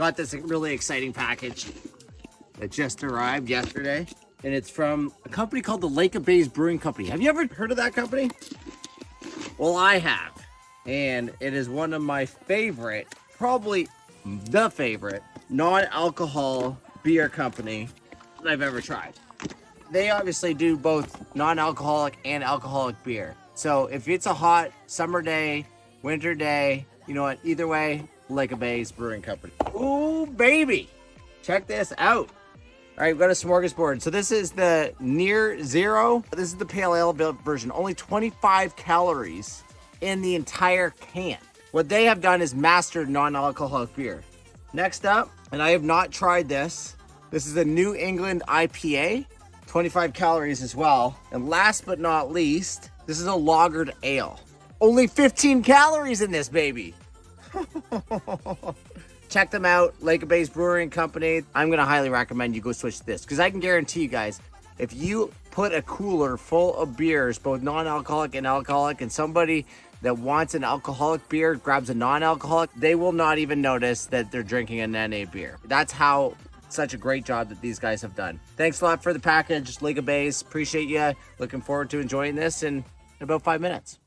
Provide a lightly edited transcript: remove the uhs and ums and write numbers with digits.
Got this really exciting package that just arrived yesterday. And it's from a company called the Lagered Ale Brewing Company. Have you ever heard of that company? Well, I have. And it is one of my favorite, probably the favorite, non-alcohol beer company that I've ever tried. They obviously do both non-alcoholic and alcoholic beer. So if it's a hot summer day, winter day, you know what, either way, Lagered Ale Brewing Company. Ooh, baby. Check this out. All right, we've got a smorgasbord. So this is the Near Zero. This is the pale ale version. Only 25 calories in the entire can. What they have done is mastered non-alcoholic beer. Next up, and I have not tried this. This is a New England IPA. 25 calories as well. And last but not least, this is a Lagered Ale. Only 15 calories in this baby. Check them out, Lagered Ale Brewing Company. I'm going to highly recommend you go switch to this because I can guarantee you guys, if you put a cooler full of beers, both non-alcoholic and alcoholic, and somebody that wants an alcoholic beer grabs a non-alcoholic, they will not even notice that they're drinking an NA beer. That's how such a great job that these guys have done. Thanks a lot for the package, Lagered Ale. Appreciate you. Looking forward to enjoying this in about 5 minutes.